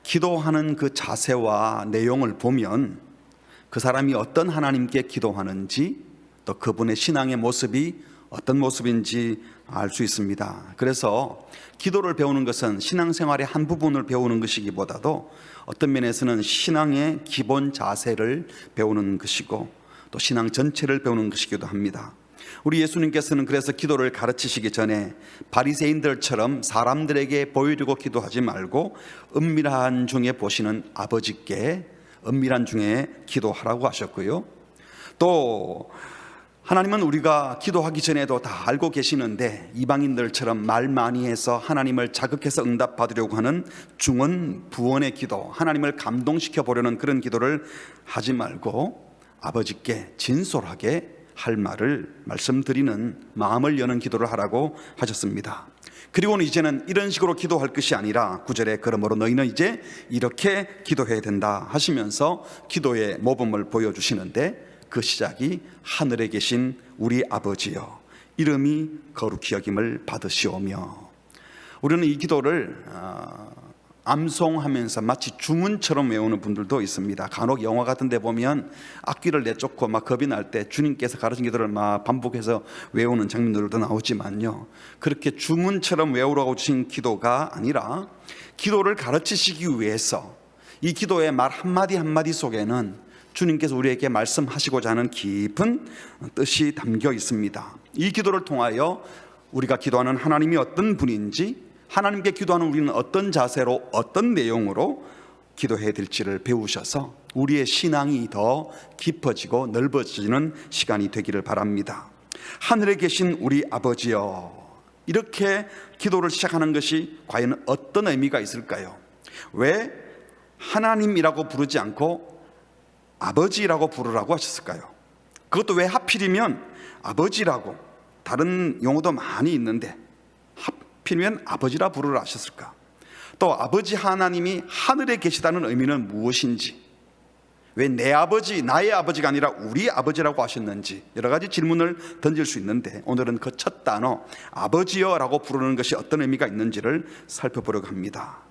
기도하는 그 자세와 내용을 보면 그 사람이 어떤 하나님께 기도하는지, 또 그분의 신앙의 모습이 어떤 모습인지 알 수 있습니다. 그래서 기도를 배우는 것은 신앙생활의 한 부분을 배우는 것이기보다도 어떤 면에서는 신앙의 기본 자세를 배우는 것이고 또 신앙 전체를 배우는 것이기도 합니다. 우리 예수님께서는 그래서 기도를 가르치시기 전에 바리새인들처럼 사람들에게 보이려고 기도하지 말고 은밀한 중에 보시는 아버지께 은밀한 중에 기도하라고 하셨고요. 또 하나님은 우리가 기도하기 전에도 다 알고 계시는데 이방인들처럼 말 많이 해서 하나님을 자극해서 응답받으려고 하는 중언부언의 기도, 하나님을 감동시켜 보려는 그런 기도를 하지 말고 아버지께 진솔하게 할 말을 말씀드리는 마음을 여는 기도를 하라고 하셨습니다. 그리고는 이제는 이런 식으로 기도할 것이 아니라 9절에 그러므로 너희는 이제 이렇게 기도해야 된다 하시면서 기도의 모범을 보여주시는데 그 시작이 하늘에 계신 우리 아버지여 이름이 거룩히 여김을 받으시오며, 우리는 이 기도를 암송하면서 마치 주문처럼 외우는 분들도 있습니다. 간혹 영화 같은 데 보면 악귀를 내쫓고 막 겁이 날 때 주님께서 가르친 기도를 막 반복해서 외우는 장면들도 나오지만요, 그렇게 주문처럼 외우라고 주신 기도가 아니라 기도를 가르치시기 위해서 이 기도의 말 한마디 한마디 속에는 주님께서 우리에게 말씀하시고자 하는 깊은 뜻이 담겨 있습니다. 이 기도를 통하여 우리가 기도하는 하나님이 어떤 분인지, 하나님께 기도하는 우리는 어떤 자세로 어떤 내용으로 기도해야 될지를 배우셔서 우리의 신앙이 더 깊어지고 넓어지는 시간이 되기를 바랍니다. 하늘에 계신 우리 아버지여, 이렇게 기도를 시작하는 것이 과연 어떤 의미가 있을까요? 왜 하나님이라고 부르지 않고 아버지라고 부르라고 하셨을까요? 그것도 왜 하필이면 아버지라고, 다른 용어도 많이 있는데 하필이면 아버지라 부르라 하셨을까? 또 아버지 하나님이 하늘에 계시다는 의미는 무엇인지, 왜 내 아버지, 나의 아버지가 아니라 우리 아버지라고 하셨는지 여러 가지 질문을 던질 수 있는데 오늘은 그 첫 단어 아버지여라고 부르는 것이 어떤 의미가 있는지를 살펴보려고 합니다.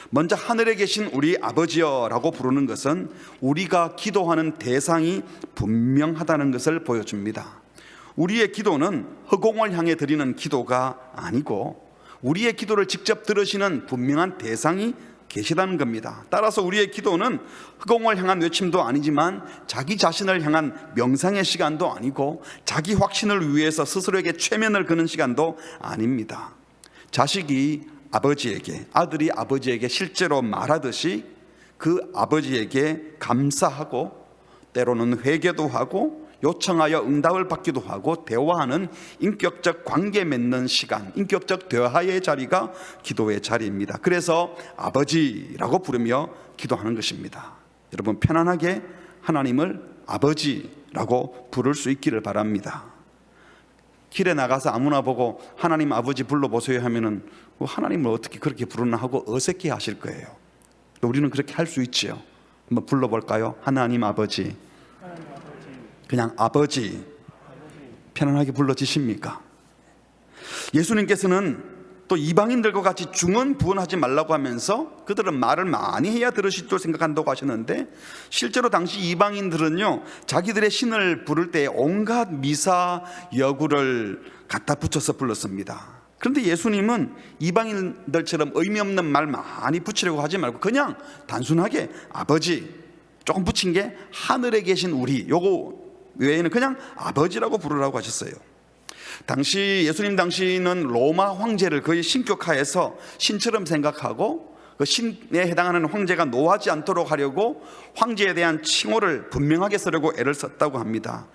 먼저 하늘에 계신 우리 아버지여라고 부르는 것은 우리가 기도하는 대상이 분명하다는 것을 보여줍니다. 우리의 기도는 허공을 향해 드리는 기도가 아니고 우리의 기도를 직접 들으시는 분명한 대상이 계시다는 겁니다. 따라서 우리의 기도는 허공을 향한 외침도 아니지만 자기 자신을 향한 명상의 시간도 아니고 자기 확신을 위해서 스스로에게 최면을 거는 시간도 아닙니다. 자식이 아버지에게, 아들이 아버지에게 실제로 말하듯이 그 아버지에게 감사하고 때로는 회개도 하고 요청하여 응답을 받기도 하고 대화하는 인격적 관계 맺는 시간, 인격적 대화의 자리가 기도의 자리입니다. 그래서 아버지라고 부르며 기도하는 것입니다. 여러분 편안하게 하나님을 아버지라고 부를 수 있기를 바랍니다. 길에 나가서 아무나 보고 하나님 아버지 불러보세요 하면은 하나님을 어떻게 그렇게 부르나 하고 어색해 하실 거예요. 우리는 그렇게 할 수 있지요. 한번 불러볼까요? 하나님 아버지. 그냥 아버지 편안하게 불러지십니까? 예수님께서는 또 이방인들과 같이 중언부언하지 말라고 하면서 그들은 말을 많이 해야 들으실 줄 생각한다고 하셨는데 실제로 당시 이방인들은요 자기들의 신을 부를 때 온갖 미사 여구를 갖다 붙여서 불렀습니다. 그런데 예수님은 이방인들처럼 의미 없는 말 많이 붙이려고 하지 말고 그냥 단순하게 아버지, 조금 붙인 게 하늘에 계신 우리, 요거 외에는 그냥 아버지라고 부르라고 하셨어요. 당시 예수님 당시는 로마 황제를 거의 신격화해서 신처럼 생각하고 그 신에 해당하는 황제가 노하지 않도록 하려고 황제에 대한 칭호를 분명하게 쓰려고 애를 썼다고 합니다.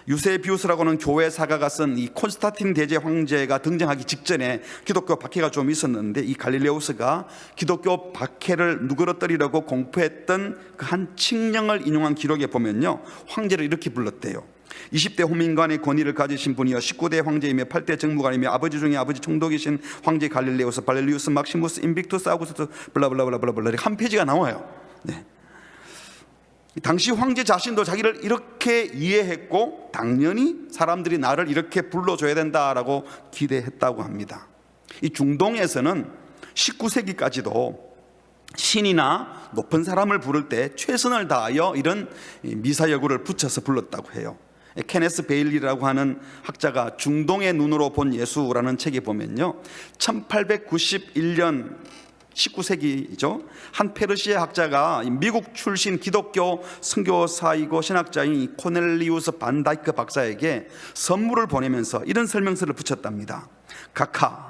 유세비우스라고는 교회 사가가 쓴 이 콘스탄틴 대제 황제가 등장하기 직전에 기독교 박해가 좀 있었는데 이 갈릴레우스가 기독교 박해를 누그러뜨리려고 공포했던 그 한 칙령을 인용한 기록에 보면요 황제를 이렇게 불렀대요. 20대 호민관의 권위를 가지신 분이여 19대 황제이며 8대 정무관이며 아버지 중에 아버지 총독이신 황제 갈릴레우스 발렐리우스 막시무스 인빅투스 아우구스투스 블라블라블라블라 한 페이지가 나와요. 네. 당시 황제 자신도 자기를 이렇게 이해했고 당연히 사람들이 나를 이렇게 불러줘야 된다라고 기대했다고 합니다. 이 중동에서는 19세기까지도 신이나 높은 사람을 부를 때 최선을 다하여 이런 미사여구를 붙여서 불렀다고 해요. 케네스 베일리라고 하는 학자가 중동의 눈으로 본 예수라는 책에 보면요, 1891년 19세기죠. 한 페르시아 학자가 미국 출신 기독교 선교사이고 신학자인 코넬리우스 반 다이크 박사에게 선물을 보내면서 이런 설명서를 붙였답니다. 각하,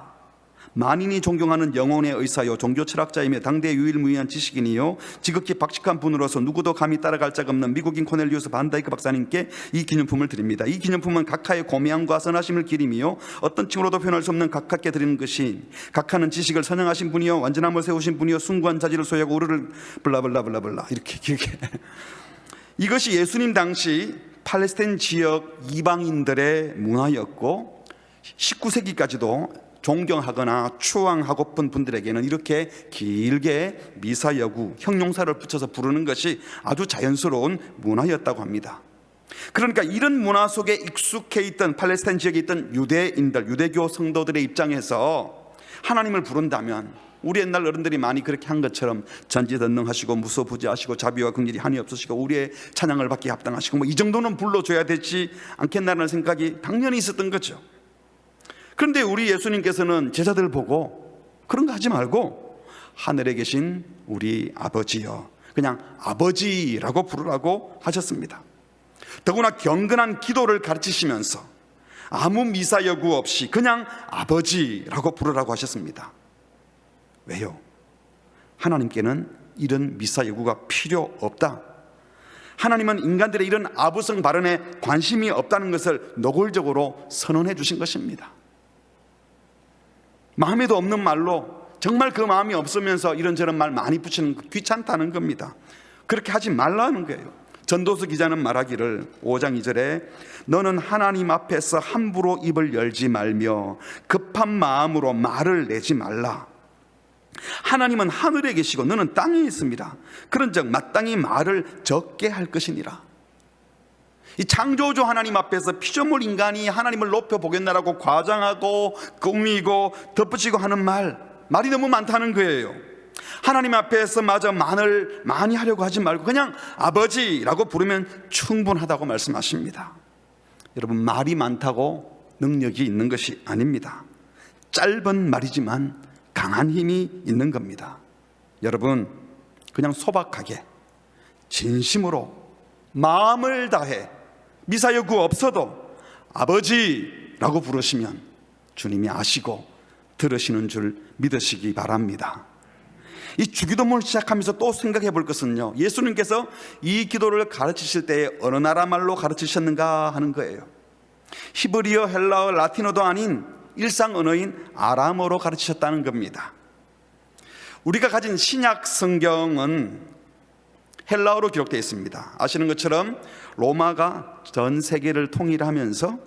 만인이 존경하는 영혼의 의사요, 종교 철학자이며 당대 유일무이한 지식인이요, 지극히 박식한 분으로서 누구도 감히 따라갈 자가 없는 미국인 코넬리우스 반 다이크 박사님께 이 기념품을 드립니다. 이 기념품은 각하의 고매함과 선하심을 기림이요, 어떤 칭으로도 표현할 수 없는 각하께 드리는 것이, 각하는 지식을 선양하신 분이요, 완전함을 세우신 분이요, 숭고한 자질을 소유하고 우르를 블라블라블라블라 이렇게 길게 이것이 예수님 당시 팔레스타인 지역 이방인들의 문화였고 19세기까지도 존경하거나 추앙하고픈 분들에게는 이렇게 길게 미사여구, 형용사를 붙여서 부르는 것이 아주 자연스러운 문화였다고 합니다. 그러니까 이런 문화 속에 익숙해 있던 팔레스타인 지역에 있던 유대인들, 유대교 성도들의 입장에서 하나님을 부른다면, 우리 옛날 어른들이 많이 그렇게 한 것처럼 전지전능하시고 무소부지하시고 자비와 긍휼이 한이 없으시고 우리의 찬양을 받기에 합당하시고 이 정도는 불러줘야 되지 않겠나라는 생각이 당연히 있었던 거죠. 그런데 우리 예수님께서는 제자들 보고 그런 거 하지 말고 하늘에 계신 우리 아버지여, 그냥 아버지라고 부르라고 하셨습니다. 더구나 경건한 기도를 가르치시면서 아무 미사여구 없이 그냥 아버지라고 부르라고 하셨습니다. 왜요? 하나님께는 이런 미사여구가 필요 없다. 하나님은 인간들의 이런 아부성 발언에 관심이 없다는 것을 노골적으로 선언해 주신 것입니다. 마음에도 없는 말로, 정말 그 마음이 없으면서 이런저런 말 많이 붙이는 거 귀찮다는 겁니다. 그렇게 하지 말라는 거예요. 전도서 기자는 말하기를 5장 2절에 너는 하나님 앞에서 함부로 입을 열지 말며 급한 마음으로 말을 내지 말라. 하나님은 하늘에 계시고 너는 땅에 있습니다. 그런즉 마땅히 말을 적게 할 것이니라. 이 창조주 하나님 앞에서 피조물 인간이 하나님을 높여보겠나라고 과장하고 꾸미고 덧붙이고 하는 말이 너무 많다는 거예요. 하나님 앞에서 마저 말을 많이 하려고 하지 말고 그냥 아버지라고 부르면 충분하다고 말씀하십니다. 여러분, 말이 많다고 능력이 있는 것이 아닙니다. 짧은 말이지만 강한 힘이 있는 겁니다. 여러분, 그냥 소박하게 진심으로 마음을 다해 미사여구 없어도 아버지라고 부르시면 주님이 아시고 들으시는 줄 믿으시기 바랍니다. 이 주기도문을 시작하면서 또 생각해 볼 것은요, 예수님께서 이 기도를 가르치실 때에 어느 나라 말로 가르치셨는가 하는 거예요. 히브리어, 헬라어, 라틴어도 아닌 일상 언어인 아람어로 가르치셨다는 겁니다. 우리가 가진 신약 성경은 헬라어로 기록되어 있습니다. 아시는 것처럼 로마가 전 세계를 통일하면서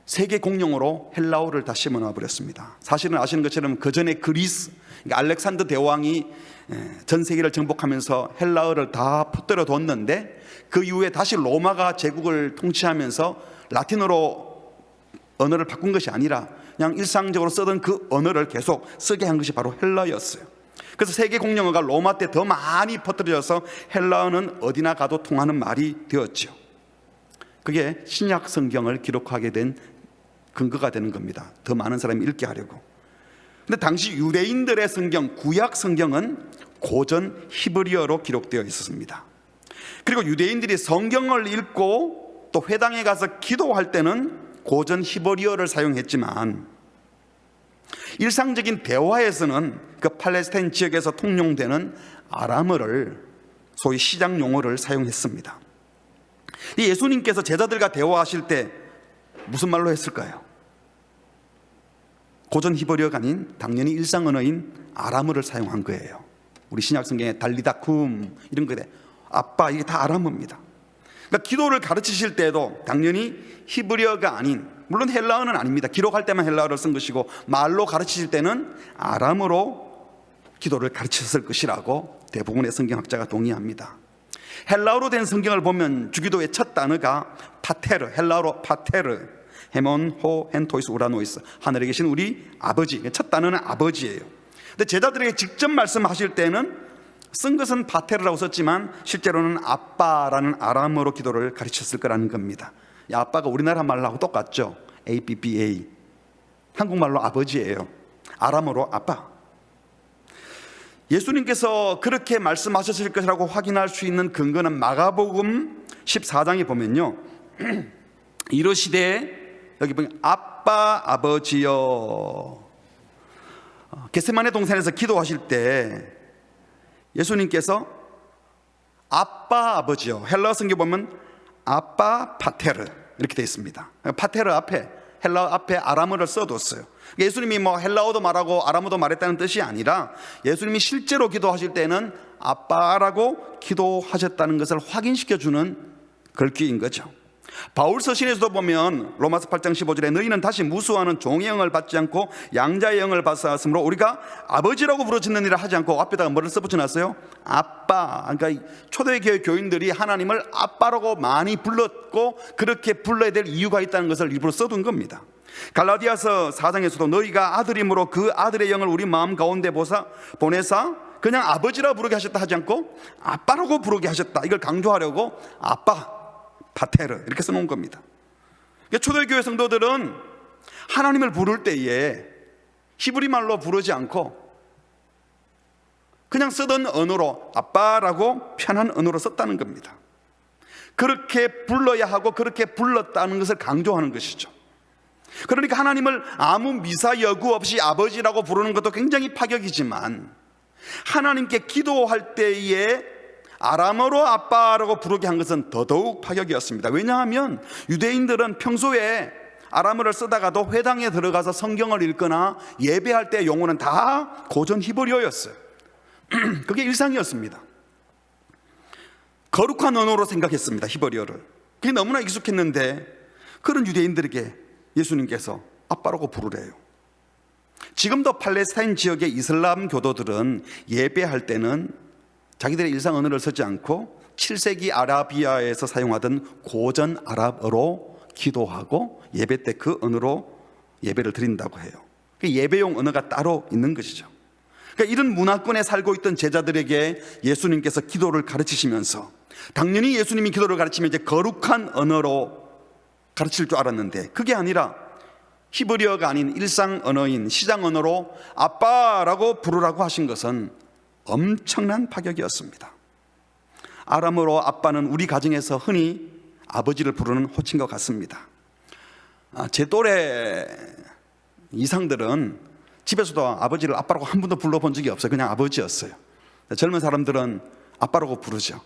세계 공용어로 헬라어를 다 심어놔 버렸습니다. 사실은 아시는 것처럼 그 전에 그리스, 그러니까 알렉산더 대왕이 전 세계를 정복하면서 헬라어를 다 퍼뜨려 뒀는데 그 이후에 다시 로마가 제국을 통치하면서 라틴어로 언어를 바꾼 것이 아니라 그냥 일상적으로 쓰던 그 언어를 계속 쓰게 한 것이 바로 헬라어였어요. 그래서 세계 공용어가 로마 때 더 많이 퍼뜨려져서 헬라어는 어디나 가도 통하는 말이 되었죠. 그게 신약 성경을 기록하게 된 근거가 되는 겁니다. 더 많은 사람이 읽게 하려고. 근데 당시 유대인들의 성경, 구약 성경은 고전 히브리어로 기록되어 있었습니다. 그리고 유대인들이 성경을 읽고 또 회당에 가서 기도할 때는 고전 히브리어를 사용했지만 일상적인 대화에서는 그 팔레스타인 지역에서 통용되는 아람어를, 소위 시장 용어를 사용했습니다. 예수님께서 제자들과 대화하실 때 무슨 말로 했을까요? 고전 히브리어가 아닌 당연히 일상 언어인 아람어를 사용한 거예요. 우리 신약 성경에 달리다쿰 이런 거에 아빠, 이게 다 아람어입니다. 그러니까 기도를 가르치실 때도 당연히 히브리어가 아닌, 물론 헬라어는 아닙니다. 기록할 때만 헬라어를 쓴 것이고 말로 가르치실 때는 아람어로 기도를 가르쳤을 것이라고 대부분의 성경학자가 동의합니다. 헬라어로 된 성경을 보면 주기도의 첫 단어가 파테르, 헬라어로 파테르, 헤몬, 호, 헨토이스, 우라노이스, 하늘에 계신 우리 아버지. 첫 단어는 아버지예요. 근데 제자들에게 직접 말씀하실 때는 쓴 것은 파테르라고 썼지만 실제로는 아빠라는 아람어로 기도를 가르쳤을 거라는 겁니다. 이 아빠가 우리나라 말하고 똑같죠. ABBA. 한국말로 아버지예요. 아람어로 아빠. 예수님께서 그렇게 말씀하셨을 것이라고 확인할 수 있는 근거는 마가복음 14장에 보면요, 이르시되, 여기 보면 아빠 아버지여. 겟세마네 동산에서 기도하실 때 예수님께서 아빠 아버지요, 헬라어 성경 보면 아빠 파테르 이렇게 되어 있습니다. 파테르 앞에, 헬라어 앞에 아람어를 써뒀어요. 예수님이 뭐 헬라어도 말하고 아람어도 말했다는 뜻이 아니라 예수님이 실제로 기도하실 때는 아빠라고 기도하셨다는 것을 확인시켜주는 글귀인 거죠. 바울 서신에서도 보면 로마서 8장 15절에 너희는 다시 무수하는 종의 영을 받지 않고 양자의 영을 받았으므로 우리가 아버지라고 부르짖느니라 하지 않고 앞에다가 뭐를 써붙여놨어요? 아빠. 그러니까 초대교회 교인들이 하나님을 아빠라고 많이 불렀고 그렇게 불러야 될 이유가 있다는 것을 일부러 써둔 겁니다. 갈라디아서 4장에서도 너희가 아들이므로 그 아들의 영을 우리 마음 가운데 보내사 그냥 아버지라 부르게 하셨다 하지 않고 아빠라고 부르게 하셨다, 이걸 강조하려고 아빠 파테르 이렇게 써놓은 겁니다. 초대교회 성도들은 하나님을 부를 때에 히브리 말로 부르지 않고 그냥 쓰던 언어로 아빠라고 편한 언어로 썼다는 겁니다. 그렇게 불러야 하고 그렇게 불렀다는 것을 강조하는 것이죠. 그러니까 하나님을 아무 미사 여구 없이 아버지라고 부르는 것도 굉장히 파격이지만 하나님께 기도할 때에 아람어로 아빠라고 부르게 한 것은 더더욱 파격이었습니다. 왜냐하면 유대인들은 평소에 아람어를 쓰다가도 회당에 들어가서 성경을 읽거나 예배할 때 용어는 다 고전 히브리어였어요. 그게 일상이었습니다. 거룩한 언어로 생각했습니다, 히브리어를. 그게 너무나 익숙했는데 그런 유대인들에게 예수님께서 아빠라고 부르래요. 지금도 팔레스타인 지역의 이슬람 교도들은 예배할 때는 자기들의 일상 언어를 쓰지 않고 7세기 아라비아에서 사용하던 고전 아랍어로 기도하고 예배 때 그 언어로 예배를 드린다고 해요. 예배용 언어가 따로 있는 것이죠. 그러니까 이런 문화권에 살고 있던 제자들에게 예수님께서 기도를 가르치시면서 당연히 예수님이 기도를 가르치면 이제 거룩한 언어로 가르칠 줄 알았는데 그게 아니라 히브리어가 아닌 일상 언어인 시장 언어로 아빠라고 부르라고 하신 것은 엄청난 파격이었습니다. 아람어로 아빠는 우리 가정에서 흔히 아버지를 부르는 호칭 것 같습니다. 제 또래 이상들은 집에서도 아버지를 아빠라고 한 번도 불러본 적이 없어요. 그냥 아버지였어요. 젊은 사람들은 아빠라고 부르죠.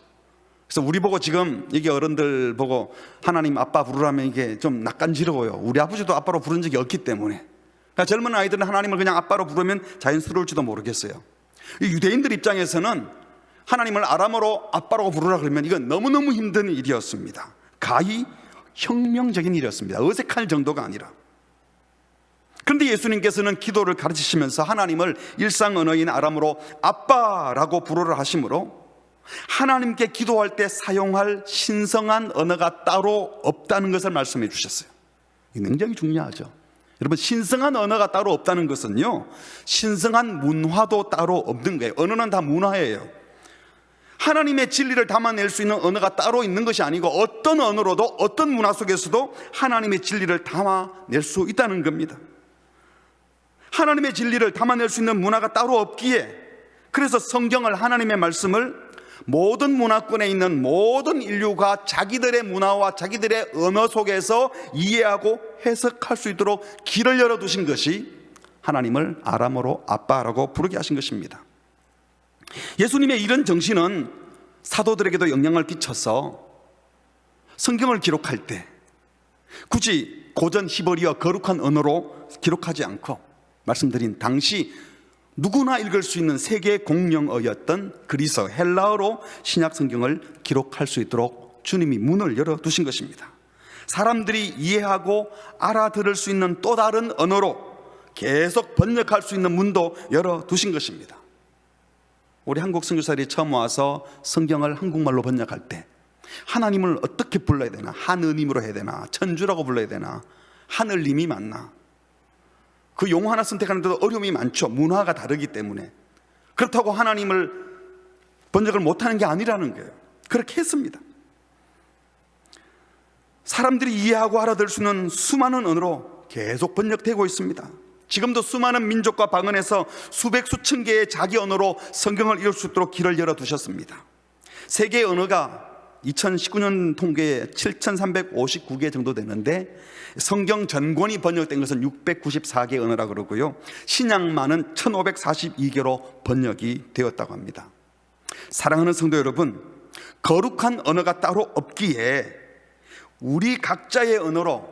그래서 우리 보고 지금 이게 어른들 보고 하나님 아빠 부르라면 이게 좀 낯간지러워요. 우리 아버지도 아빠로 부른 적이 없기 때문에. 그러니까 젊은 아이들은 하나님을 그냥 아빠로 부르면 자연스러울지도 모르겠어요. 유대인들 입장에서는 하나님을 아람어로 아빠라고 부르라 그러면 이건 너무너무 힘든 일이었습니다. 가히 혁명적인 일이었습니다. 어색할 정도가 아니라. 그런데 예수님께서는 기도를 가르치시면서 하나님을 일상 언어인 아람어로 아빠라고 부르라 하심으로 하나님께 기도할 때 사용할 신성한 언어가 따로 없다는 것을 말씀해 주셨어요. 이게 굉장히 중요하죠. 여러분, 신성한 언어가 따로 없다는 것은요, 신성한 문화도 따로 없는 거예요. 언어는 다 문화예요. 하나님의 진리를 담아낼 수 있는 언어가 따로 있는 것이 아니고 어떤 언어로도 어떤 문화 속에서도 하나님의 진리를 담아낼 수 있다는 겁니다. 하나님의 진리를 담아낼 수 있는 문화가 따로 없기에 그래서 성경을, 하나님의 말씀을 모든 문화권에 있는 모든 인류가 자기들의 문화와 자기들의 언어 속에서 이해하고 해석할 수 있도록 길을 열어두신 것이 하나님을 아람어로 아빠라고 부르게 하신 것입니다. 예수님의 이런 정신은 사도들에게도 영향을 끼쳐서 성경을 기록할 때 굳이 고전 히브리어 거룩한 언어로 기록하지 않고 말씀드린 당시 누구나 읽을 수 있는 세계 공용어였던 그리스어 헬라어로 신약 성경을 기록할 수 있도록 주님이 문을 열어두신 것입니다. 사람들이 이해하고 알아들을 수 있는 또 다른 언어로 계속 번역할 수 있는 문도 열어두신 것입니다. 우리 한국 선교사들이 처음 와서 성경을 한국말로 번역할 때 하나님을 어떻게 불러야 되나, 하느님으로 해야 되나, 천주라고 불러야 되나, 하늘님이 맞나, 그 용어 하나 선택하는데도 어려움이 많죠. 문화가 다르기 때문에. 그렇다고 하나님을 번역을 못하는 게 아니라는 거예요. 그렇게 했습니다. 사람들이 이해하고 알아들을 수 있는 수많은 언어로 계속 번역되고 있습니다. 지금도 수많은 민족과 방언에서 수백 수천 개의 자기 언어로 성경을 읽을 수 있도록 길을 열어두셨습니다. 세계의 언어가 2019년 통계에 7,359개 정도 되는데 성경 전권이 번역된 것은 694개 언어라 그러고요. 신약만은 1,542개로 번역이 되었다고 합니다. 사랑하는 성도 여러분, 거룩한 언어가 따로 없기에 우리 각자의 언어로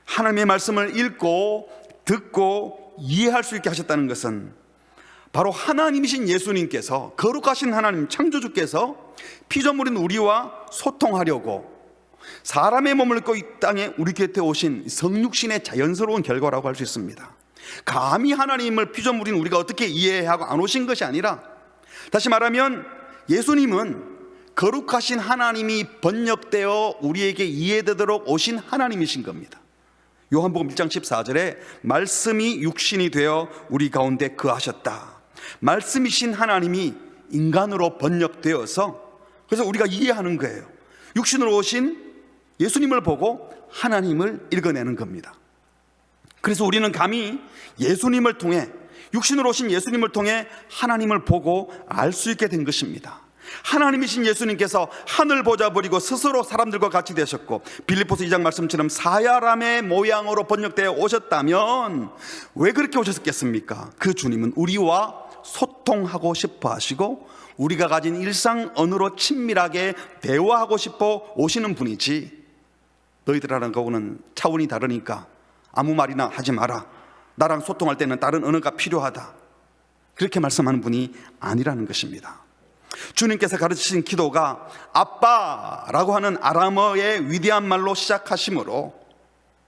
하나님의 말씀을 읽고 듣고 이해할 수 있게 하셨다는 것은 바로 하나님이신 예수님께서, 거룩하신 하나님 창조주께서 피조물인 우리와 소통하려고 사람의 몸을 입고 이 땅에 우리 곁에 오신 성육신의 자연스러운 결과라고 할 수 있습니다. 감히 하나님을 피조물인 우리가 어떻게 이해하고 안 오신 것이 아니라, 다시 말하면 예수님은 거룩하신 하나님이 번역되어 우리에게 이해되도록 오신 하나님이신 겁니다. 요한복음 1장 14절에 말씀이 육신이 되어 우리 가운데 거하셨다. 말씀이신 하나님이 인간으로 번역되어서, 그래서 우리가 이해하는 거예요. 육신으로 오신 예수님을 보고 하나님을 읽어내는 겁니다. 그래서 우리는 감히 예수님을 통해, 육신으로 오신 예수님을 통해 하나님을 보고 알 수 있게 된 것입니다. 하나님이신 예수님께서 하늘 보좌 버리고 스스로 사람들과 같이 되셨고, 빌립보서 2장 말씀처럼 사야람의 모양으로 번역되어 오셨다면 왜 그렇게 오셨겠습니까? 그 주님은 우리와 소통하고 싶어 하시고 우리가 가진 일상 언어로 친밀하게 대화하고 싶어 오시는 분이지, 너희들하고는 그거는 차원이 다르니까 아무 말이나 하지 마라, 나랑 소통할 때는 다른 언어가 필요하다, 그렇게 말씀하는 분이 아니라는 것입니다. 주님께서 가르치신 기도가 아빠라고 하는 아람어의 위대한 말로 시작하심으로,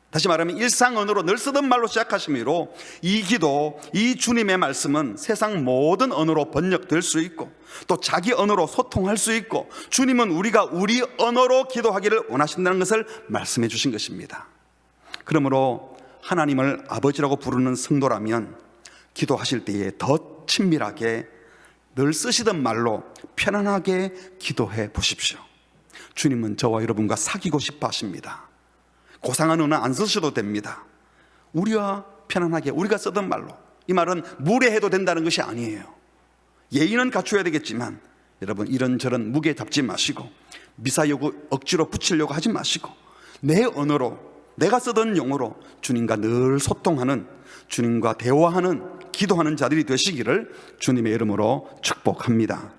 다시 말하면 일상 언어로 늘 쓰던 말로 시작하심으로, 이 기도, 이 주님의 말씀은 세상 모든 언어로 번역될 수 있고 또 자기 언어로 소통할 수 있고, 주님은 우리가 우리 언어로 기도하기를 원하신다는 것을 말씀해 주신 것입니다. 그러므로 하나님을 아버지라고 부르는 성도라면 기도하실 때에 더 친밀하게 늘 쓰시던 말로 편안하게 기도해 보십시오. 주님은 저와 여러분과 사귀고 싶어 하십니다. 고상한 언어 안 쓰셔도 됩니다. 우리와 편안하게 우리가 쓰던 말로. 이 말은 무례해도 된다는 것이 아니에요. 예의는 갖춰야 되겠지만 여러분, 이런저런 무게 잡지 마시고 미사여구 억지로 붙이려고 하지 마시고 내 언어로, 내가 쓰던 용어로 주님과 늘 소통하는, 주님과 대화하는, 기도하는 자들이 되시기를 주님의 이름으로 축복합니다.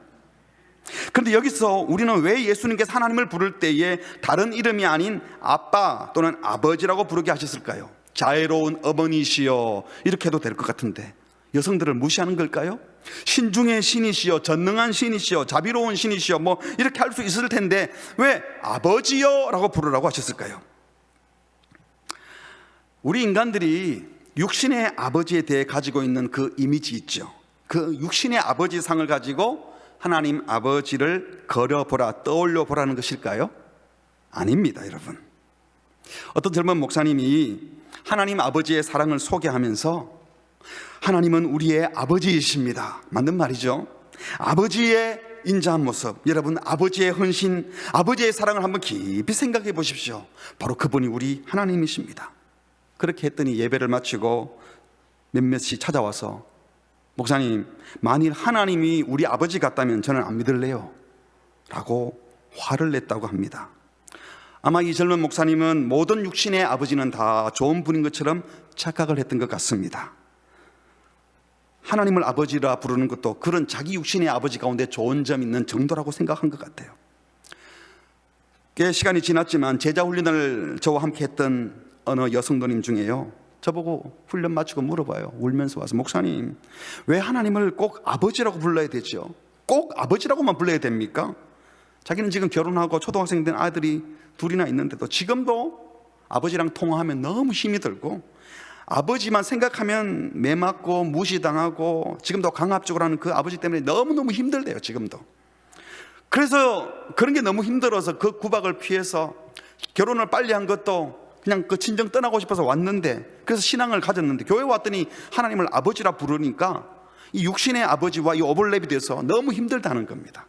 그런데 여기서 우리는 왜 예수님께서 하나님을 부를 때에 다른 이름이 아닌 아빠 또는 아버지라고 부르게 하셨을까요? 자애로운 어머니시여, 이렇게 해도 될 것 같은데 여성들을 무시하는 걸까요? 신중의 신이시여, 전능한 신이시여, 자비로운 신이시여, 뭐 이렇게 할 수 있을 텐데 왜 아버지여 라고 부르라고 하셨을까요? 우리 인간들이 육신의 아버지에 대해 가지고 있는 그 이미지 있죠. 그 육신의 아버지 상을 가지고 하나님 아버지를 그려보라, 떠올려보라는 것일까요? 아닙니다, 여러분. 어떤 젊은 목사님이 하나님 아버지의 사랑을 소개하면서 하나님은 우리의 아버지이십니다, 맞는 말이죠. 아버지의 인자한 모습, 여러분, 아버지의 헌신, 아버지의 사랑을 한번 깊이 생각해 보십시오. 바로 그분이 우리 하나님이십니다. 그렇게 했더니 예배를 마치고 몇몇이 찾아와서, 목사님, 만일 하나님이 우리 아버지 같다면 저는 안 믿을래요 라고 화를 냈다고 합니다. 아마 이 젊은 목사님은 모든 육신의 아버지는 다 좋은 분인 것처럼 착각을 했던 것 같습니다. 하나님을 아버지라 부르는 것도 그런 자기 육신의 아버지 가운데 좋은 점 있는 정도라고 생각한 것 같아요. 꽤 시간이 지났지만 제자 훈련을 저와 함께 했던 어느 여성도님 중에요, 저보고 훈련 마치고 물어봐요. 울면서 와서, 목사님, 왜 하나님을 꼭 아버지라고 불러야 되죠? 꼭 아버지라고만 불러야 됩니까? 자기는 지금 결혼하고 초등학생 된 아들이 둘이나 있는데도 지금도 아버지랑 통화하면 너무 힘이 들고, 아버지만 생각하면 매 맞고 무시당하고 지금도 강압적으로 하는 그 아버지 때문에 너무너무 힘들대요, 지금도. 그래서 그런 게 너무 힘들어서 그 구박을 피해서 결혼을 빨리 한 것도 그냥 그 친정 떠나고 싶어서 왔는데, 그래서 신앙을 가졌는데 교회 왔더니 하나님을 아버지라 부르니까 이 육신의 아버지와 이 오버랩이 돼서 너무 힘들다는 겁니다.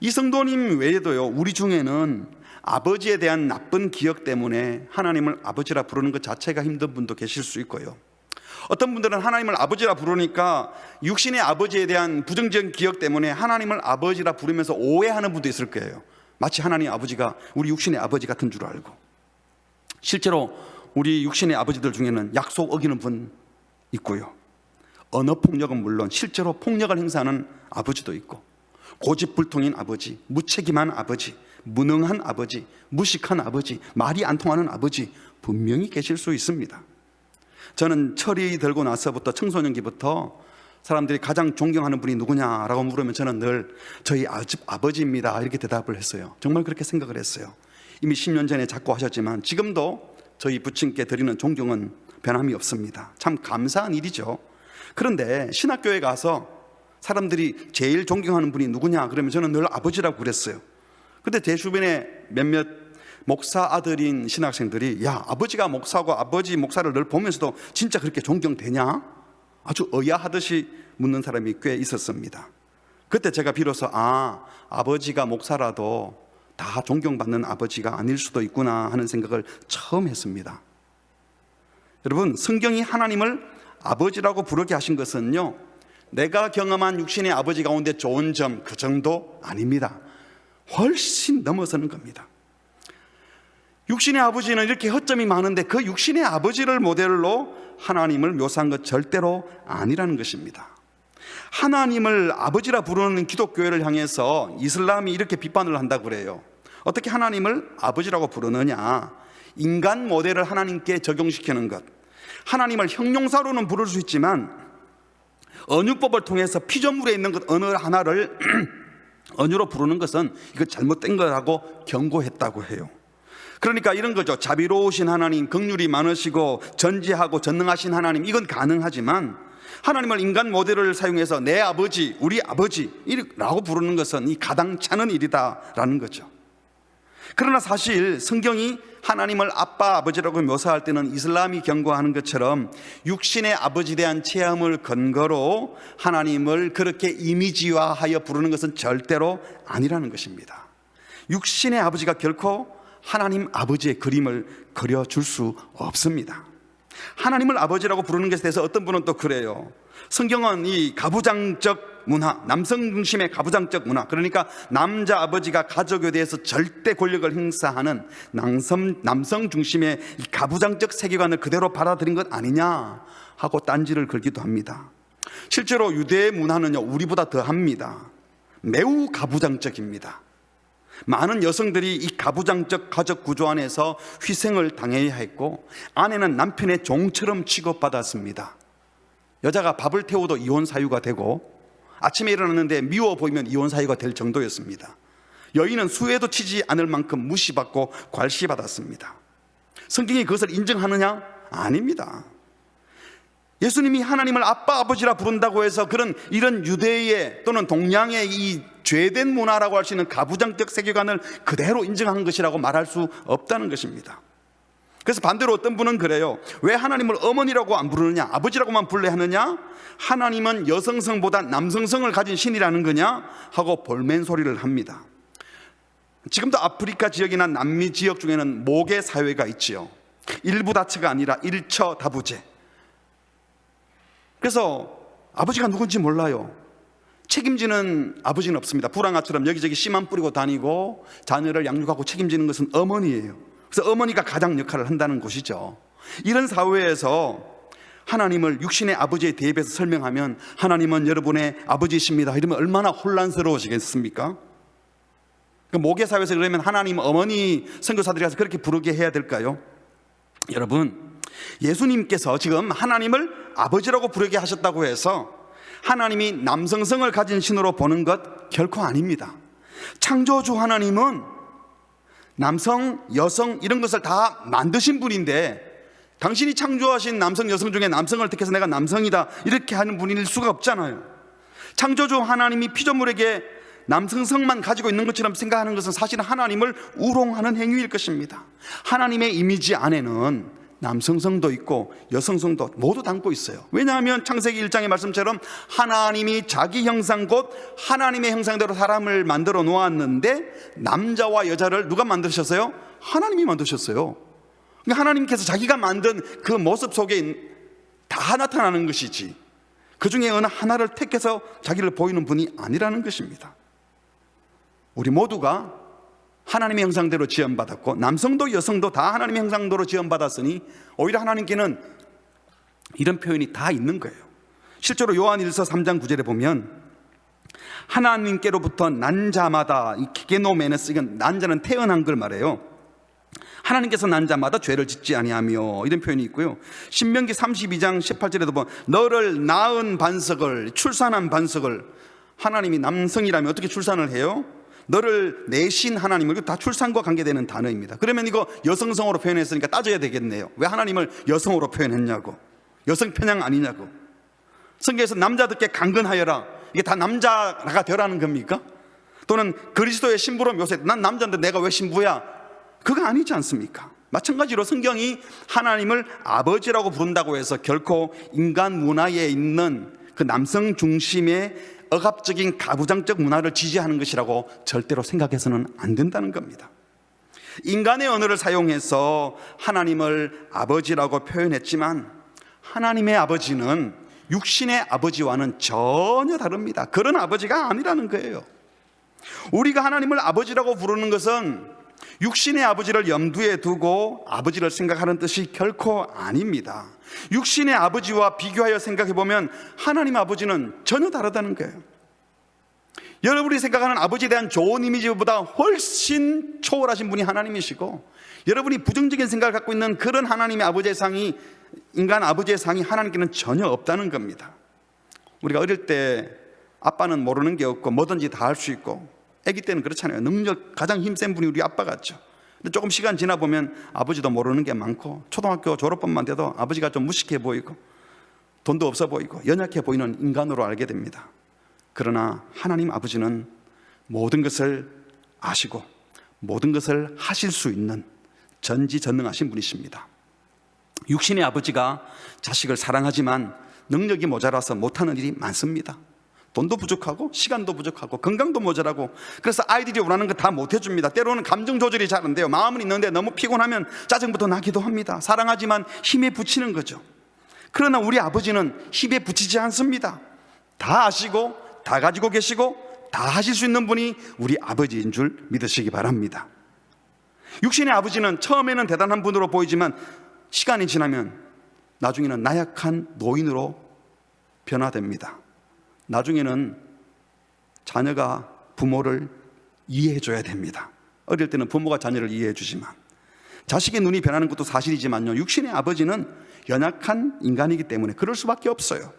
이 성도님 외에도요, 우리 중에는 아버지에 대한 나쁜 기억 때문에 하나님을 아버지라 부르는 것 자체가 힘든 분도 계실 수 있고요, 어떤 분들은 하나님을 아버지라 부르니까 육신의 아버지에 대한 부정적인 기억 때문에 하나님을 아버지라 부르면서 오해하는 분도 있을 거예요. 마치 하나님 아버지가 우리 육신의 아버지 같은 줄 알고. 실제로 우리 육신의 아버지들 중에는 약속 어기는 분 있고요, 언어 폭력은 물론 실제로 폭력을 행사하는 아버지도 있고, 고집불통인 아버지, 무책임한 아버지, 무능한 아버지, 무식한 아버지, 말이 안 통하는 아버지 분명히 계실 수 있습니다. 저는 철이 들고 나서부터, 청소년기부터 사람들이 가장 존경하는 분이 누구냐라고 물으면 저는 늘 저희 아버지입니다 이렇게 대답을 했어요. 정말 그렇게 생각을 했어요. 이미 10년 전에 작고하셨지만 지금도 저희 부친께 드리는 존경은 변함이 없습니다. 참 감사한 일이죠. 그런데 신학교에 가서 사람들이 제일 존경하는 분이 누구냐 그러면 저는 늘 아버지라고 그랬어요. 근데 제 주변에 몇몇 목사 아들인 신학생들이 야, 아버지가 목사고 아버지 목사를 늘 보면서도 진짜 그렇게 존경되냐? 아주 의아하듯이 묻는 사람이 꽤 있었습니다. 그때 제가 비로소 아버지가 목사라도 다 존경받는 아버지가 아닐 수도 있구나 하는 생각을 처음 했습니다. 여러분, 성경이 하나님을 아버지라고 부르게 하신 것은요, 내가 경험한 육신의 아버지 가운데 좋은 점 그 정도 아닙니다. 훨씬 넘어서는 겁니다. 육신의 아버지는 이렇게 허점이 많은데 그 육신의 아버지를 모델로 하나님을 묘사한 것 절대로 아니라는 것입니다. 하나님을 아버지라 부르는 기독교회를 향해서 이슬람이 이렇게 비판을 한다고 그래요. 어떻게 하나님을 아버지라고 부르느냐? 인간 모델을 하나님께 적용시키는 것. 하나님을 형용사로는 부를 수 있지만 언유법을 통해서 피조물에 있는 것 어느 하나를 언유로 부르는 것은 이거 잘못된 거라고 경고했다고 해요. 그러니까 이런 거죠. 자비로우신 하나님, 긍휼이 많으시고 전지하고 전능하신 하나님, 이건 가능하지만 하나님을 인간 모델을 사용해서 내 아버지, 우리 아버지라고 부르는 것은 이 가당찮은 일이다라는 거죠. 그러나 사실 성경이 하나님을 아빠, 아버지라고 묘사할 때는 이슬람이 경고하는 것처럼 육신의 아버지에 대한 체험을 근거로 하나님을 그렇게 이미지화하여 부르는 것은 절대로 아니라는 것입니다. 육신의 아버지가 결코 하나님 아버지의 그림을 그려줄 수 없습니다. 하나님을 아버지라고 부르는 것에 대해서 어떤 분은 또 그래요. 성경은 이 가부장적 문화, 남성 중심의 가부장적 문화, 그러니까 남자 아버지가 가족에 대해서 절대 권력을 행사하는 남성 중심의 이 가부장적 세계관을 그대로 받아들인 것 아니냐 하고 딴지를 걸기도 합니다. 실제로 유대 문화는요, 우리보다 더합니다. 매우 가부장적입니다. 많은 여성들이 이 가부장적 가족 구조 안에서 희생을 당해야 했고, 아내는 남편의 종처럼 취급받았습니다. 여자가 밥을 태워도 이혼 사유가 되고, 아침에 일어났는데 미워 보이면 이혼 사유가 될 정도였습니다. 여인은 수혜도 치지 않을 만큼 무시받고 괄시받았습니다. 성경이 그것을 인정하느냐? 아닙니다. 예수님이 하나님을 아빠, 아버지라 부른다고 해서 이런 유대의 또는 동양의 이 죄된 문화라고 할 수 있는 가부장적 세계관을 그대로 인정한 것이라고 말할 수 없다는 것입니다. 그래서 반대로 어떤 분은 그래요. 왜 하나님을 어머니라고 안 부르느냐, 아버지라고만 불러야 하느냐? 하나님은 여성성보다 남성성을 가진 신이라는 거냐? 하고 볼멘 소리를 합니다. 지금도 아프리카 지역이나 남미 지역 중에는 모계 사회가 있지요. 일부다처가 아니라 일처다부제. 그래서 아버지가 누군지 몰라요. 책임지는 아버지는 없습니다. 불황아처럼 여기저기 씨만 뿌리고 다니고 자녀를 양육하고 책임지는 것은 어머니예요. 그래서 어머니가 가장 역할을 한다는 것이죠. 이런 사회에서 하나님을 육신의 아버지에 대입해서 설명하면 하나님은 여러분의 아버지이십니다 이러면 얼마나 혼란스러우시겠습니까? 모계 사회에서 그러면 하나님 어머니 선교사들이 가서 그렇게 부르게 해야 될까요? 여러분, 예수님께서 지금 하나님을 아버지라고 부르게 하셨다고 해서 하나님이 남성성을 가진 신으로 보는 것 결코 아닙니다. 창조주 하나님은 남성, 여성 이런 것을 다 만드신 분인데, 당신이 창조하신 남성, 여성 중에 남성을 택해서 내가 남성이다 이렇게 하는 분일 수가 없잖아요. 창조주 하나님이 피조물에게 남성성만 가지고 있는 것처럼 생각하는 것은 사실은 하나님을 우롱하는 행위일 것입니다. 하나님의 이미지 안에는 남성성도 있고 여성성도 모두 담고 있어요. 왜냐하면 창세기 1장의 말씀처럼 하나님이 자기 형상 곧 하나님의 형상대로 사람을 만들어 놓았는데 남자와 여자를 누가 만드셨어요? 하나님이 만드셨어요. 그러니까 하나님께서 자기가 만든 그 모습 속에 다 나타나는 것이지, 그 중에 어느 하나를 택해서 자기를 보이는 분이 아니라는 것입니다. 우리 모두가 하나님의 형상대로 지음받았고 남성도 여성도 다 하나님의 형상대로 지음받았으니 오히려 하나님께는 이런 표현이 다 있는 거예요. 실제로 요한일서 3장 9절에 보면 하나님께로부터 난 자마다, 이 게노메네스, 이건 난 자는 태어난 걸 말해요. 하나님께서 난 자마다 죄를 짓지 아니하며, 이런 표현이 있고요. 신명기 32장 18절에도 보면 너를 낳은 반석을, 출산한 반석을, 하나님이 남성이라면 어떻게 출산을 해요? 너를 내신 하나님을, 다 출산과 관계되는 단어입니다. 그러면 이거 여성성으로 표현했으니까 따져야 되겠네요. 왜 하나님을 여성으로 표현했냐고, 여성 편향 아니냐고. 성경에서 남자들께 강건하여라, 이게 다 남자가 되라는 겁니까? 또는 그리스도의 신부로 묘사해, 난 남자인데 내가 왜 신부야? 그거 아니지 않습니까? 마찬가지로 성경이 하나님을 아버지라고 부른다고 해서 결코 인간 문화에 있는 그 남성 중심의 억압적인 가부장적 문화를 지지하는 것이라고 절대로 생각해서는 안 된다는 겁니다. 인간의 언어를 사용해서 하나님을 아버지라고 표현했지만 하나님의 아버지는 육신의 아버지와는 전혀 다릅니다. 그런 아버지가 아니라는 거예요. 우리가 하나님을 아버지라고 부르는 것은 육신의 아버지를 염두에 두고 아버지를 생각하는 뜻이 결코 아닙니다. 육신의 아버지와 비교하여 생각해 보면 하나님 아버지는 전혀 다르다는 거예요. 여러분이 생각하는 아버지에 대한 좋은 이미지보다 훨씬 초월하신 분이 하나님이시고, 여러분이 부정적인 생각을 갖고 있는 그런 하나님의 아버지의 상이, 인간 아버지의 상이 하나님께는 전혀 없다는 겁니다. 우리가 어릴 때 아빠는 모르는 게 없고 뭐든지 다 할 수 있고, 아기 때는 그렇잖아요. 능력 가장 힘센 분이 우리 아빠 같죠. 근데 조금 시간 지나 보면 아버지도 모르는 게 많고, 초등학교 졸업반만 돼도 아버지가 좀 무식해 보이고 돈도 없어 보이고 연약해 보이는 인간으로 알게 됩니다. 그러나 하나님 아버지는 모든 것을 아시고 모든 것을 하실 수 있는 전지전능하신 분이십니다. 육신의 아버지가 자식을 사랑하지만 능력이 모자라서 못하는 일이 많습니다. 돈도 부족하고 시간도 부족하고 건강도 모자라고, 그래서 아이들이 원하는 거 다 못 해줍니다. 때로는 감정 조절이 잘 안 돼요. 마음은 있는데 너무 피곤하면 짜증부터 나기도 합니다. 사랑하지만 힘에 부치는 거죠. 그러나 우리 아버지는 힘에 부치지 않습니다. 다 아시고 다 가지고 계시고 다 하실 수 있는 분이 우리 아버지인 줄 믿으시기 바랍니다. 육신의 아버지는 처음에는 대단한 분으로 보이지만 시간이 지나면 나중에는 나약한 노인으로 변화됩니다. 나중에는 자녀가 부모를 이해해 줘야 됩니다. 어릴 때는 부모가 자녀를 이해해 주지만 자식의 눈이 변하는 것도 사실이지만요, 육신의 아버지는 연약한 인간이기 때문에 그럴 수밖에 없어요.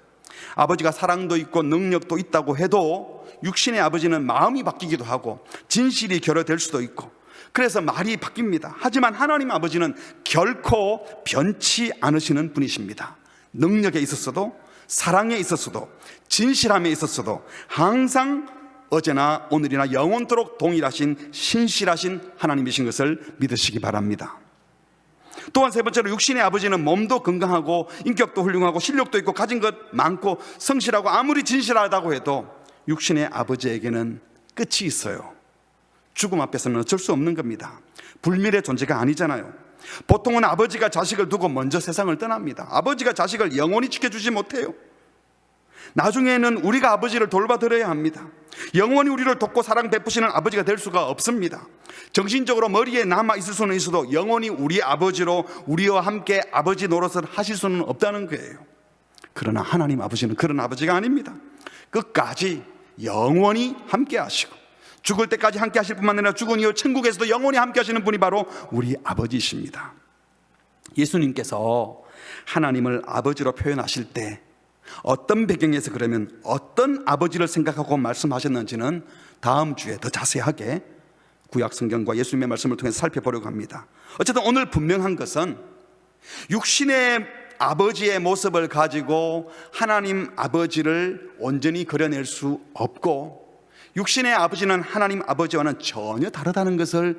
아버지가 사랑도 있고 능력도 있다고 해도 육신의 아버지는 마음이 바뀌기도 하고 진실이 결여될 수도 있고, 그래서 말이 바뀝니다. 하지만 하나님 아버지는 결코 변치 않으시는 분이십니다. 능력에 있었어도, 사랑에 있었어도, 진실함에 있었어도 항상 어제나 오늘이나 영원토록 동일하신 신실하신 하나님이신 것을 믿으시기 바랍니다. 또한 세 번째로, 육신의 아버지는 몸도 건강하고 인격도 훌륭하고 실력도 있고 가진 것 많고 성실하고 아무리 진실하다고 해도 육신의 아버지에게는 끝이 있어요. 죽음 앞에서는 어쩔 수 없는 겁니다. 불멸의 존재가 아니잖아요. 보통은 아버지가 자식을 두고 먼저 세상을 떠납니다. 아버지가 자식을 영원히 지켜주지 못해요. 나중에는 우리가 아버지를 돌봐드려야 합니다. 영원히 우리를 돕고 사랑 베푸시는 아버지가 될 수가 없습니다. 정신적으로 머리에 남아 있을 수는 있어도 영원히 우리 아버지로 우리와 함께 아버지 노릇을 하실 수는 없다는 거예요. 그러나 하나님 아버지는 그런 아버지가 아닙니다. 끝까지 영원히 함께 하시고 죽을 때까지 함께 하실 뿐만 아니라 죽은 이후 천국에서도 영원히 함께 하시는 분이 바로 우리 아버지이십니다. 예수님께서 하나님을 아버지로 표현하실 때 어떤 배경에서, 그러면 어떤 아버지를 생각하고 말씀하셨는지는 다음 주에 더 자세하게 구약 성경과 예수님의 말씀을 통해서 살펴보려고 합니다. 어쨌든 오늘 분명한 것은 육신의 아버지의 모습을 가지고 하나님 아버지를 온전히 그려낼 수 없고, 육신의 아버지는 하나님 아버지와는 전혀 다르다는 것을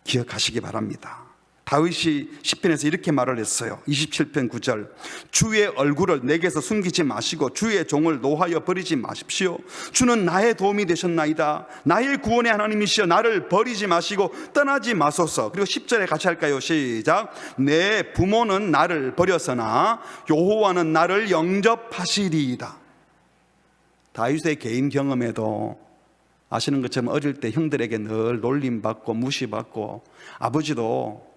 기억하시기 바랍니다. 다윗이 시편에서 이렇게 말을 했어요. 27편 9절, 주의 얼굴을 내게서 숨기지 마시고 주의 종을 노하여 버리지 마십시오. 주는 나의 도움이 되셨나이다. 나의 구원의 하나님이시여 나를 버리지 마시고 떠나지 마소서. 그리고 10절에 같이 할까요? 시작. 내 부모는 나를 버렸으나 여호와는 나를 영접하시리이다. 다윗의 개인 경험에도 아시는 것처럼 어릴 때 형들에게 늘 놀림받고 무시받고, 아버지도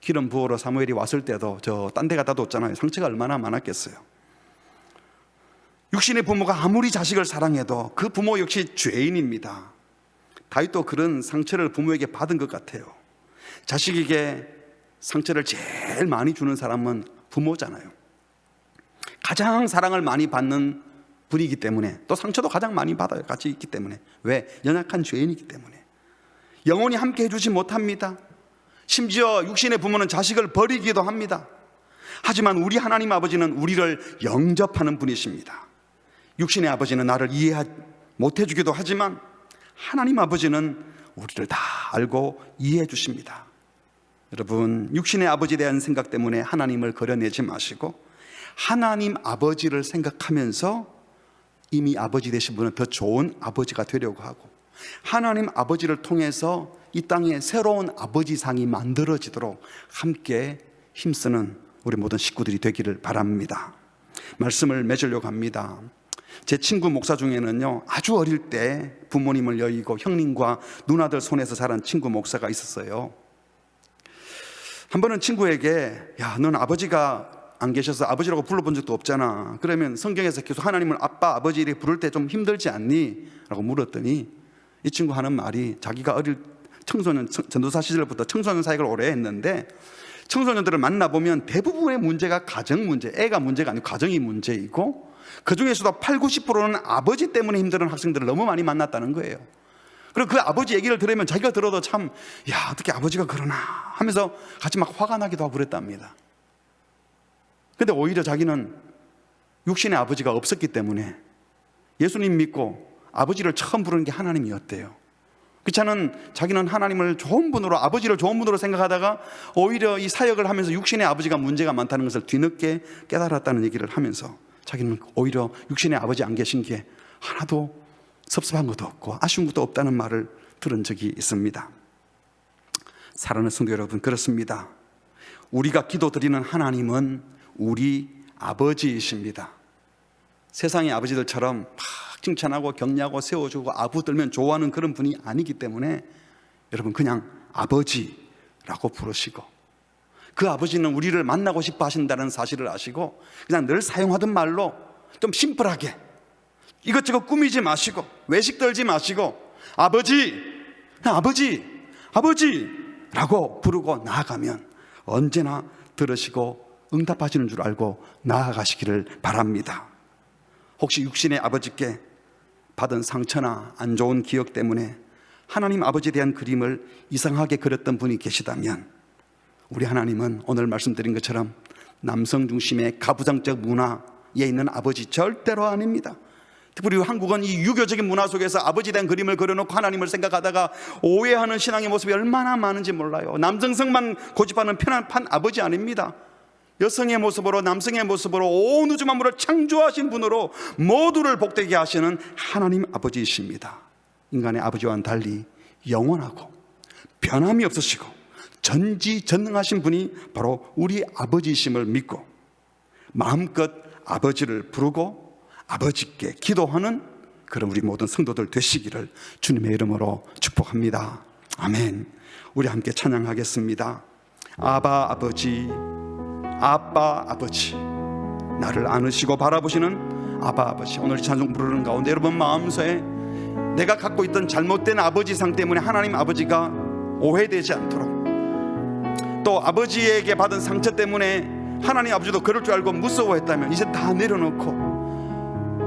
기름 부으러 사무엘이 왔을 때도 저 딴 데 갖다 뒀잖아요. 상처가 얼마나 많았겠어요. 육신의 부모가 아무리 자식을 사랑해도 그 부모 역시 죄인입니다. 다윗도 그런 상처를 부모에게 받은 것 같아요. 자식에게 상처를 제일 많이 주는 사람은 부모잖아요. 가장 사랑을 많이 받는 분이기 때문에, 또 상처도 가장 많이 받아요. 같이 있기 때문에. 왜? 연약한 죄인이기 때문에. 영원히 함께 해주지 못합니다. 심지어 육신의 부모는 자식을 버리기도 합니다. 하지만 우리 하나님 아버지는 우리를 영접하는 분이십니다. 육신의 아버지는 나를 이해 못 해주기도 하지만 하나님 아버지는 우리를 다 알고 이해해 주십니다. 여러분, 육신의 아버지에 대한 생각 때문에 하나님을 거려내지 마시고 하나님 아버지를 생각하면서 이미 아버지 되신 분은 더 좋은 아버지가 되려고 하고, 하나님 아버지를 통해서 이 땅에 새로운 아버지상이 만들어지도록 함께 힘쓰는 우리 모든 식구들이 되기를 바랍니다. 말씀을 맺으려고 합니다. 제 친구 목사 중에는요, 아주 어릴 때 부모님을 여의고 형님과 누나들 손에서 자란 친구 목사가 있었어요. 한 번은 친구에게, 야, 넌 아버지가 안 계셔서 아버지라고 불러본 적도 없잖아. 그러면 성경에서 계속 하나님을 아빠, 아버지 이렇게 부를 때 좀 힘들지 않니? 라고 물었더니 이 친구 하는 말이, 자기가 어릴 청소년, 전도사 시절부터 청소년 사역을 오래 했는데 청소년들을 만나보면 대부분의 문제가 가정 문제, 애가 문제가 아니고 가정이 문제이고, 그 중에서도 80-90%는 아버지 때문에 힘든 학생들을 너무 많이 만났다는 거예요. 그리고 그 아버지 얘기를 들으면 자기가 들어도 참, 야, 어떻게 아버지가 그러나 하면서 같이 막 화가 나기도 하고 그랬답니다. 근데 오히려 자기는 육신의 아버지가 없었기 때문에 예수님 믿고 아버지를 처음 부르는 게 하나님이었대요. 그렇지는 자기는 하나님을 좋은 분으로, 아버지를 좋은 분으로 생각하다가 오히려 이 사역을 하면서 육신의 아버지가 문제가 많다는 것을 뒤늦게 깨달았다는 얘기를 하면서 자기는 오히려 육신의 아버지 안 계신 게 하나도 섭섭한 것도 없고 아쉬운 것도 없다는 말을 들은 적이 있습니다. 사랑하는 성도 여러분, 그렇습니다. 우리가 기도드리는 하나님은 우리 아버지이십니다. 세상의 아버지들처럼 막 칭찬하고 격려하고 세워주고 아부 들면 좋아하는 그런 분이 아니기 때문에 여러분, 그냥 아버지라고 부르시고, 그 아버지는 우리를 만나고 싶어 하신다는 사실을 아시고 그냥 늘 사용하던 말로 좀 심플하게 이것저것 꾸미지 마시고 외식 떨지 마시고 아버지, 아버지, 아버지라고 부르고 나아가면 언제나 들으시고 응답하시는 줄 알고 나아가시기를 바랍니다. 혹시 육신의 아버지께 받은 상처나 안 좋은 기억 때문에 하나님 아버지에 대한 그림을 이상하게 그렸던 분이 계시다면, 우리 하나님은 오늘 말씀드린 것처럼 남성 중심의 가부장적 문화에 있는 아버지 절대로 아닙니다. 특히 한국은 이 유교적인 문화 속에서 아버지에 대한 그림을 그려놓고 하나님을 생각하다가 오해하는 신앙의 모습이 얼마나 많은지 몰라요. 남성성만 고집하는 편안한 아버지 아닙니다. 여성의 모습으로, 남성의 모습으로 온 우주 만물을 창조하신 분으로 모두를 복되게 하시는 하나님 아버지이십니다. 인간의 아버지와는 달리 영원하고 변함이 없으시고 전지전능하신 분이 바로 우리 아버지이심을 믿고 마음껏 아버지를 부르고 아버지께 기도하는 그런 우리 모든 성도들 되시기를 주님의 이름으로 축복합니다. 아멘. 우리 함께 찬양하겠습니다. 아바 아버지, 아빠 아버지, 나를 안으시고 바라보시는 아바 아버지. 오늘 찬송 부르는 가운데 여러분 마음속에 내가 갖고 있던 잘못된 아버지상 때문에 하나님 아버지가 오해되지 않도록, 또 아버지에게 받은 상처 때문에 하나님 아버지도 그럴 줄 알고 무서워했다면 이제 다 내려놓고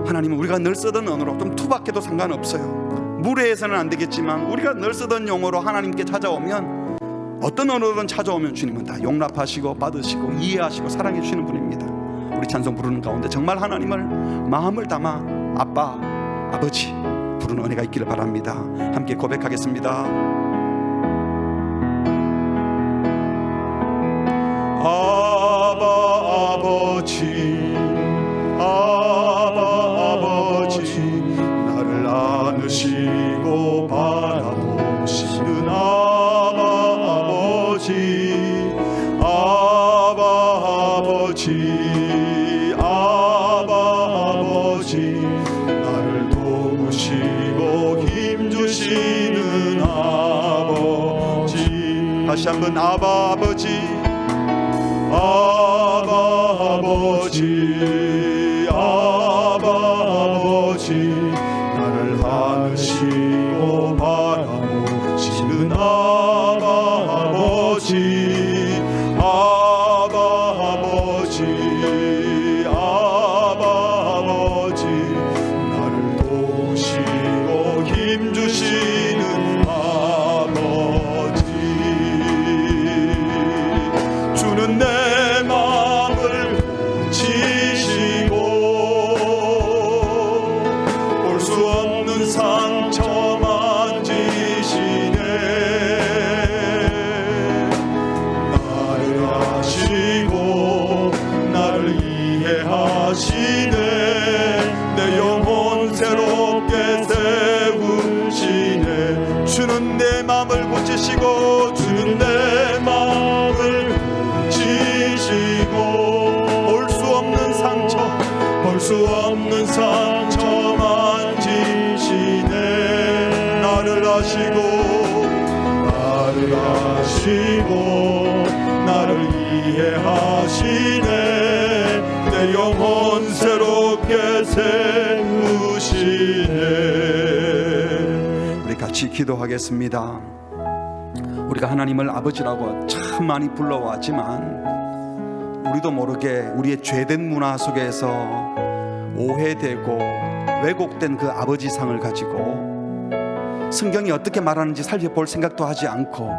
하나님은 우리가 늘 쓰던 언어로, 좀 투박해도 상관없어요. 무례해서는 안 되겠지만 우리가 늘 쓰던 용어로 하나님께 찾아오면, 어떤 언어로든 찾아오면 주님은 다 용납하시고 받으시고 이해하시고 사랑해 주시는 분입니다. 우리 찬송 부르는 가운데 정말 하나님을 마음을 담아 아빠, 아버지 부르 부르는 은혜가 있기를 바랍니다. 함께 고백하겠습니다. 아바 아버지, 아바 아버지, 나를 안으시고 바라보시는 아바 아버지, 아바 아버지, 아바 아버지, 나를 도우시고 힘주시는 아버지. 다시 한번 아바 아버지, 아바 아버지, 아바 아버지, 나를 안으시고 바라보시는 아바 아버지, 아바 아버지, 아바 아버지, 나를 도우시고 힘주시는 아버지. 주는 내 상처 만지시네. 나를 아시고 나를 이해하시네. 내 영혼 새롭게 세우시네. 주는 내 마음을 고치시고, 주는 내 마음을 고치시고, 볼 수 없는 상처, 볼 수 없는 상처 만지시네. 나를 아시고, 나를 아시고, 나를 이해하시네. 내 영혼 새롭게 세우시네. 우리 같이 기도하겠습니다. 우리가 하나님을 아버지라고 참 많이 불러왔지만 우리도 모르게 우리의 죄된 문화 속에서 오해되고 왜곡된 그 아버지상을 가지고 성경이 어떻게 말하는지 살펴볼 생각도 하지 않고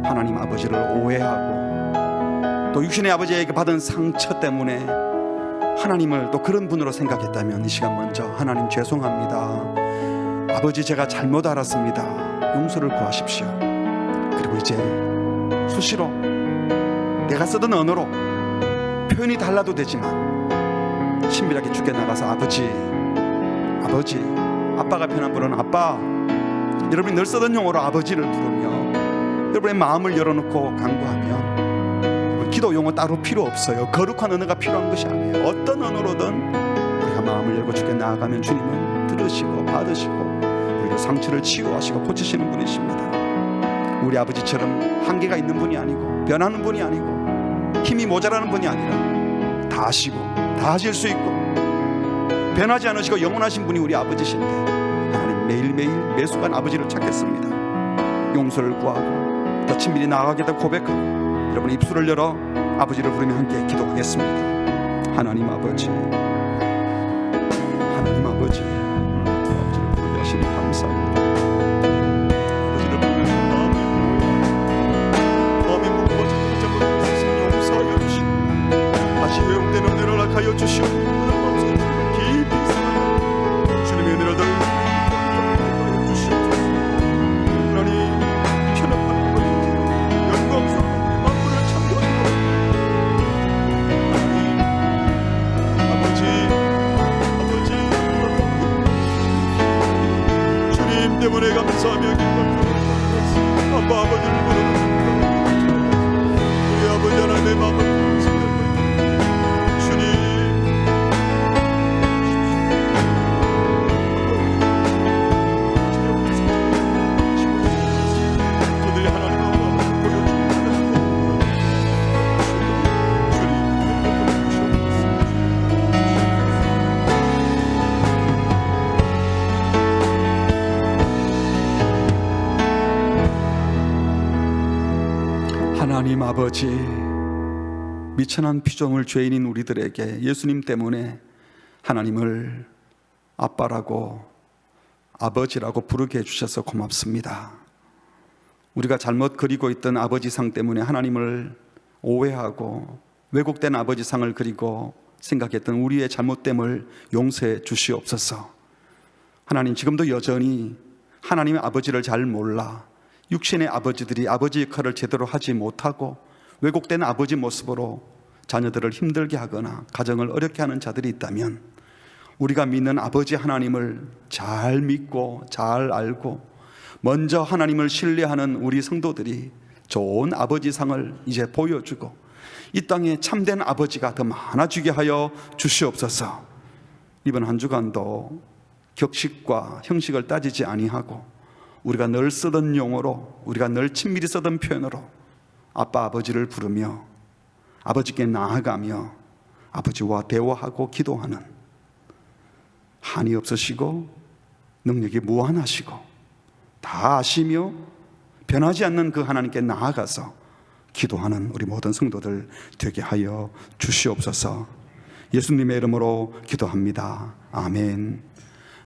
하나님 아버지를 오해하고 또 육신의 아버지에게 받은 상처 때문에 하나님을 또 그런 분으로 생각했다면 이 시간 먼저 하나님 죄송합니다. 아버지, 제가 잘못 알았습니다. 용서를 구하십시오. 그리고 이제 수시로 내가 쓰던 언어로 표현이 달라도 되지만 친밀하게 주께 나가서 아버지, 아버지, 아빠가 편한 분은 아빠, 여러분이 늘 쓰던 용어로 아버지를 부르며 여러분의 마음을 열어놓고 간구하면 기도 용어 따로 필요 없어요. 거룩한 언어가 필요한 것이 아니에요. 어떤 언어로든 우리가 마음을 열고 주께 나아가면 주님은 들으시고 받으시고 우리의 상처를 치유하시고 고치시는 분이십니다. 우리 아버지처럼 한계가 있는 분이 아니고 변하는 분이 아니고 힘이 모자라는 분이 아니라 다 하시고 다 하실 수 있고 변하지 않으시고 영원하신 분이 우리 아버지신데 하나님 매일매일 매순간 아버지를 찾겠습니다. 용서를 구하고 더 친밀히 나아가겠다고 고백하고 여러분의 입술을 열어 아버지를 부르며 함께 기도하겠습니다. 하나님 아버지, 하나님 아버지, 아버지를 부르게 하시니 감사합니다. 아버지를 부르면서 마음이 무거워져 붙잡고 있으면 용서하여 주시고 다시 회복되는 은혜를 허락하여 주시옵소서. 깊이 사랑하는 주님의 은혜를 더 주시옵소서. 하나님 편협한 아버지, 영광스러운 만물을 창조하시고 하나님 아버지, 아버지 주님 때문에 감사하며 기뻐합니다. 아빠 아버지를 부르는 우리 아버지 하나님의 마음을 부르시옵소서. 주님 그들이 하나님의 마음을 보여주옵소서. 주님 하나님 아버지, 미천한 피조물 죄인인 우리들에게 예수님 때문에 하나님을 아빠라고 아버지라고 부르게 해주셔서 고맙습니다. 우리가 잘못 그리고 있던 아버지상 때문에 하나님을 오해하고 왜곡된 아버지상을 그리고 생각했던 우리의 잘못됨을 용서해 주시옵소서. 하나님, 지금도 여전히 하나님의 아버지를 잘 몰라 육신의 아버지들이 아버지 역할을 제대로 하지 못하고 왜곡된 아버지 모습으로 자녀들을 힘들게 하거나 가정을 어렵게 하는 자들이 있다면, 우리가 믿는 아버지 하나님을 잘 믿고 잘 알고 먼저 하나님을 신뢰하는 우리 성도들이 좋은 아버지상을 이제 보여주고 이 땅에 참된 아버지가 더 많아지게 하여 주시옵소서. 이번 한 주간도 격식과 형식을 따지지 아니하고 우리가 늘 쓰던 용어로, 우리가 늘 친밀히 쓰던 표현으로 아빠 아버지를 부르며 아버지께 나아가며 아버지와 대화하고 기도하는, 한이 없으시고 능력이 무한하시고 다 아시며 변하지 않는 그 하나님께 나아가서 기도하는 우리 모든 성도들 되게 하여 주시옵소서. 예수님의 이름으로 기도합니다. 아멘.